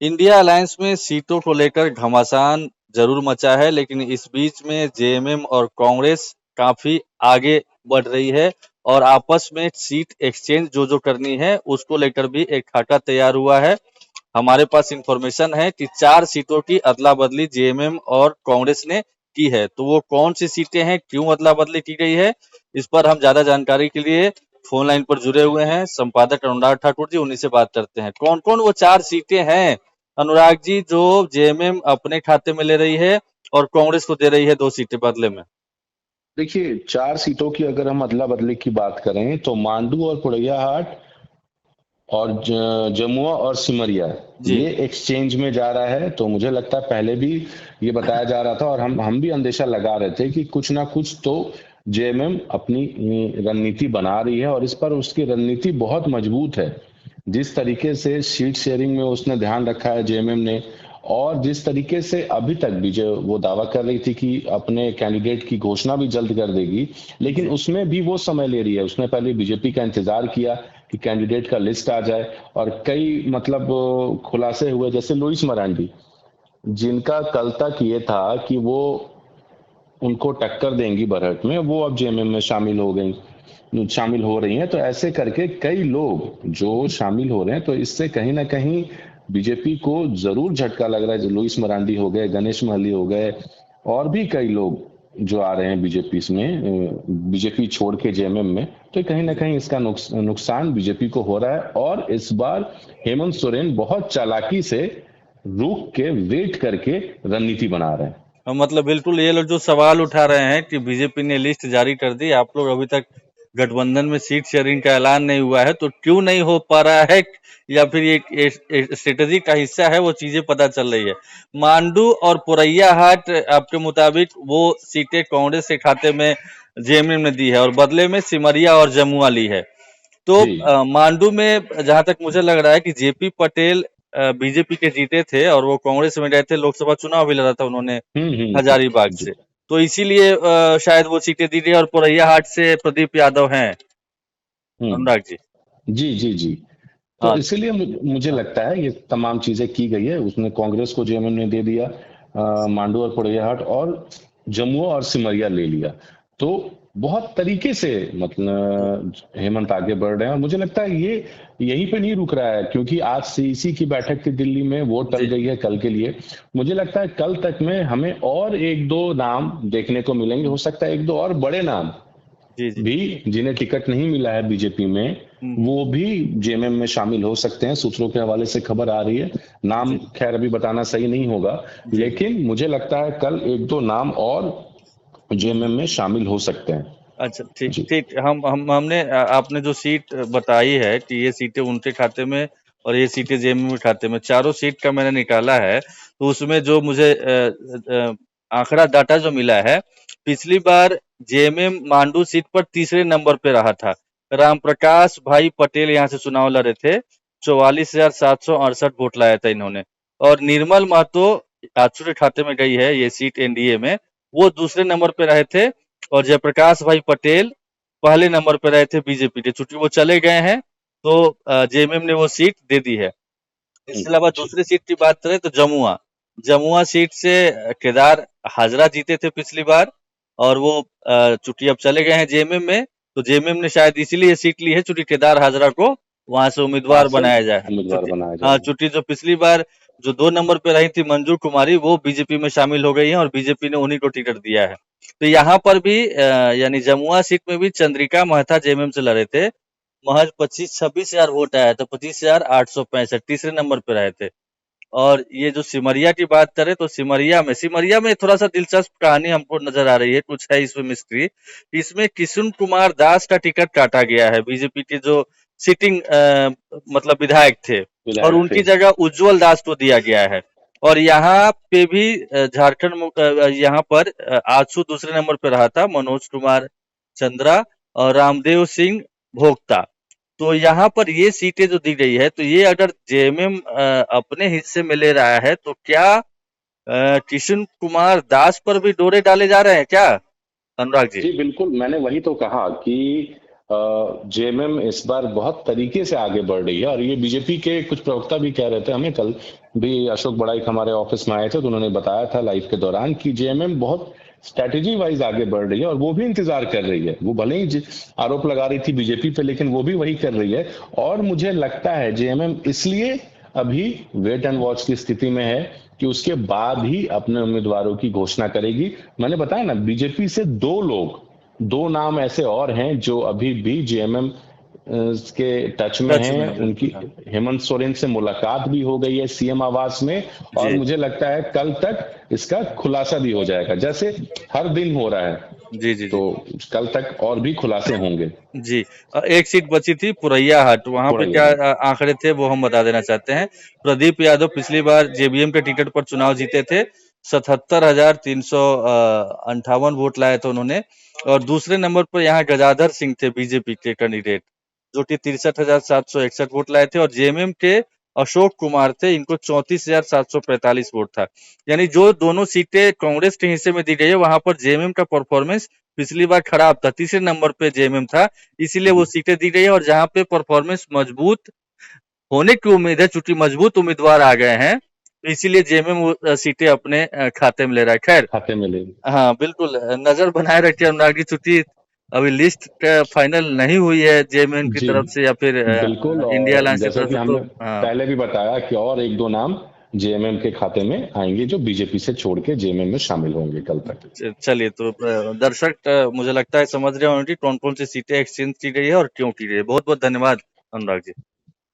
India alliance में सीटों को लेकर घमासान जरूर मचा है, लेकिन इस बीच में जेएमएम और कांग्रेस काफी आगे बढ़ रही है और आपस में सीट एक्सचेंज जो करनी है उसको लेकर भी एक खाका तैयार हुआ है। हमारे पास इंफॉर्मेशन है कि 4 सीटों की अदला-बदली जेएमएम और कांग्रेस ने की है। तो वो कौन सी सीटें हैं, क्यों अदला-बदली की गई है, इस पर हम ज्यादा जानकारी के लिए फोन लाइन पर जुड़े हुए हैं संपादक अनुराग ठाकुर जी, उन्हीं से बात करते हैं। कौन-कौन वो 4 सीटें हैं अनुराग जी, जो जेएमएम अपने खाते में ले रही है और कांग्रेस को दे रही है 2 सीटें बदले में? देखिए, 4 सीटों की अगर हम अदला बदली की बात करें तो मांडू और पोड़ैयाहाट और जमुआ और सिमरिया, जी। ये एक्सचेंज में जा रहा है। तो मुझे लगता है पहले भी ये बताया जा रहा था और हम भी अंदेशा लगा रहे थे कि कुछ ना कुछ तो जेएमएम अपनी रणनीति बना रही है और इस पर उसकी रणनीति बहुत मजबूत है। जिस तरीके से सीट शेयरिंग में उसने ध्यान रखा है जेएमएम ने, और जिस तरीके से अभी तक भी जो वो दावा कर रही थी कि अपने कैंडिडेट की घोषणा भी जल्द कर देगी, लेकिन जी। उसमें भी वो समय ले रही है। उसने पहले बीजेपी का इंतजार किया कि कैंडिडेट का लिस्ट आ जाए और कई मतलब खुलासे हुए, जैसे लुइस मरांडी, जिनका कल तक ये था कि वो उनको टक्कर देंगी बरहट में, वो अब जेएमएम में शामिल हो रही हैं। तो ऐसे करके कई लोग जो शामिल हो रहे हैं, तो इससे कहीं ना कहीं बीजेपी को जरूर झटका लग रहा है। लुइस मरांडी हो गए, गणेश महली हो गए, और भी कई लोग जो आ रहे हैं बीजेपी में, बीजेपी छोड़ के जेएमएम में। तो कहीं ना कहीं इसका नुकसान बीजेपी को हो रहा है। और इस बार हेमंत सोरेन बहुत चालाकी से रुक के वेट करके रणनीति बना रहे हैं। मतलब बिल्कुल ये लोग जो सवाल उठा रहे हैं कि बीजेपी ने लिस्ट जारी कर दी, आप लोग अभी तक गठबंधन में सीट शेयरिंग का ऐलान नहीं हुआ है, तो क्यों नहीं हो पा रहा है, या फिर ये स्ट्रेटेजी का हिस्सा है, वो चीजें पता चल रही है। मांडू और पोरैयाहाट आपके मुताबिक वो सीटें कांग्रेस के खाते में जेएमएम ने दी है और बदले में सिमरिया और जमुआ ली है। तो जी। मांडू में जहां तक मुझे लग रहा है कि जेपी पटेल बीजेपी के जीते थे और वो कांग्रेस में गए थे, लोकसभा चुनाव भी लड़ा था उन्होंने हजारीबाग जी। से। तो इसीलिए शायद वो सीटें दी गई और पोरैयाहाट से प्रदीप यादव हैं अनुराग जी। जी जी जी। तो हाँ। इसीलिए मुझे हाँ। लगता है ये तमाम चीजें की गई है। उसने कांग्रेस को जेएमएम ने दे दिया, मांडू और पोड़ैयाहाट, और जम्मू और सिमरिया ले लिया। तो बहुत तरीके से मतलब हेमंत आगे बढ़ रहे हैं, और मुझे लगता है ये यहीं पे नहीं रुक रहा है, क्योंकि आज सीईसी की बैठक थी दिल्ली में, वो टल जी। गई है कल के लिए। मुझे लगता है कल तक में हमें और एक दो नाम देखने को मिलेंगे। हो सकता है एक दो और बड़े नाम जी। जी। भी, जिन्हें टिकट नहीं मिला है बीजेपी में, हम्म। वो भी जेएमएम में शामिल हो सकते हैं। सूत्रों के हवाले से खबर आ रही है। नाम जी। खैर अभी बताना सही नहीं होगा, जी। लेकिन मुझे लगता है कल एक दो नाम और जेएमएम में शामिल हो सकते हैं। अच्छा, ठीक जी ठीक। हमने आपने जो सीट बताई है कि ये सीटें उनके खाते में और ये सीटें जेएमएम के खाते में, चारों सीट का मैंने निकाला है। तो उसमें जो मुझे आंकड़ा डाटा जो मिला है, पिछली बार जेएमएम मांडू सीट पर तीसरे नंबर पे रहा था। रामप्रकाश भाई पटेल यहाँ से चुनाव लड़े थे, 44,768 वोट लाया था इन्होंने। और निर्मल महतो आजसू के खाते में गई है ये सीट एनडीए में, वो दूसरे नंबर पे रहे थे। और जयप्रकाश भाई पटेल पहले नंबर पर रहे थे बीजेपी के। चूंकि वो चले गए हैं तो जेएमएम ने वो सीट दे दी है। इसके अलावा जी दूसरी सीट की बात करें तो जमुआ, जमुआ सीट से केदार हाजरा जीते थे पिछली बार, और वो चूंकि अब चले गए हैं जेएमएम में, तो जेएमएम ने शायद इसीलिए सीट ली है चूंकि केदार हाजरा को वहां से वहां उम्मीदवार से बनाया जाए। उम्मीदवार चूंकि बनाया हाँ, जाएगा। चूंकि जो पिछली बार जो 2 नंबर पे रही थी मंजू कुमारी, वो बीजेपी में शामिल हो गई है और बीजेपी ने उन्हीं को टिकट दिया है। तो यहाँ पर भी यानी जमुआ सीट में भी चंद्रिका महथा जेएमएम से लड़े थे। महज 25-26 हजार वोट आया था, 25,865, तीसरे नंबर पे रहे थे। और ये जो सिमरिया की बात करें तो सिमरिया में थोड़ा सा दिलचस्प कहानी हमको नजर आ रही है, कुछ है इसमें मिस्ट्री। इसमें किशुन कुमार दास का टिकट काटा गया है, बीजेपी के जो सिटिंग मतलब विधायक थे, और विधायक थे। उनकी जगह उज्जवल दास को दिया गया है। और यहाँ पे भी यहाँ पर आजसू दूसरे नंबर पे रहा था, मनोज कुमार चंद्रा और रामदेव सिंह भोक्ता। तो यहाँ पर ये सीटें जो दी गई है, तो ये अगर जेएमएम अपने हिस्से में ले रहा है, तो क्या किशुन कुमार दास पर भी डोरे डाले जा रहे हैं क्या अनुराग जी? जी बिल्कुल, मैंने वही तो कहा कि जेएमएम इस बार बहुत तरीके से आगे बढ़ रही है और ये बीजेपी के कुछ प्रवक्ता भी कह रहे थे, हमें कल भी अशोक बड़ाइक हमारे ऑफिस में आए थे तो उन्होंने बताया था लाइव के दौरान कि जेएमएम बहुत स्ट्रैटेजी वाइज आगे बढ़ रही है और वो भी इंतजार कर रही है। वो भले ही आरोप लगा रही थी बीजेपी पे, लेकिन वो भी वही कर रही है। और मुझे लगता है जेएमएम इसलिए अभी वेट एंड वॉच की स्थिति में है कि उसके बाद ही अपने उम्मीदवारों की घोषणा करेगी। मैंने बताया ना, बीजेपी से दो नाम ऐसे और हैं जो अभी भी जेएमएम के टच में टच में हैं। है, उनकी बिल्कुल, हाँ। हेमंत सोरेन से मुलाकात भी हो गई है सीएम आवास में और जी, मुझे लगता है कल तक इसका खुलासा भी हो जाएगा, जैसे हर दिन हो रहा है। जी, जी, जी। तो कल तक और भी खुलासे होंगे। जी। एक सीट बची थी पुरैया हाट, वहाँ पे क्या पुरैया। आंकड़े थे वो हम बता देना चाहते हैं। प्रदीप यादव पिछली बार जेबीएम के टिकट पर चुनाव जीते थे। 77,358 वोट लाए थे उन्होंने। और दूसरे नंबर पर यहाँ गजाधर सिंह थे बीजेपी के कैंडिडेट, जो कि 63,761 वोट लाए थे। और जेएमएम के अशोक कुमार थे, इनको 34,745 वोट था। यानी जो दोनों सीटें कांग्रेस के हिस्से में दी गई है, वहां पर जेएमएम का परफॉर्मेंस पिछली बार खराब था, तीसरे नंबर पे जेएमएम था, इसीलिए वो सीटें दी गई है। और जहां पे परफॉर्मेंस मजबूत होने की उम्मीद है, चूंकि मजबूत उम्मीदवार आ गए हैं, तो इसीलिए जेएमएम वो सीटें अपने खाते में ले रहा है। खैर, खाते में ले। हाँ बिल्कुल, नजर बनाए रखिए अनुराग जी, चूंकि अभी लिस्ट फाइनल नहीं हुई है जेएमएम की जी तरफ से या फिर बिल्कुल। इंडिया और अलायंस की जैसा तरफ कि से, तो हमने हाँ। पहले भी बताया कि और एक दो नाम जेएमएम के खाते में आएंगे जो बीजेपी से छोड़ के जेएमएम में शामिल होंगे कल तक। चलिए, तो दर्शक मुझे लगता है समझ रहे होंगे कि कौन कौन सी सीटें एक्सचेंज की गई है और क्यों की गई है। बहुत बहुत धन्यवाद अनुराग जी।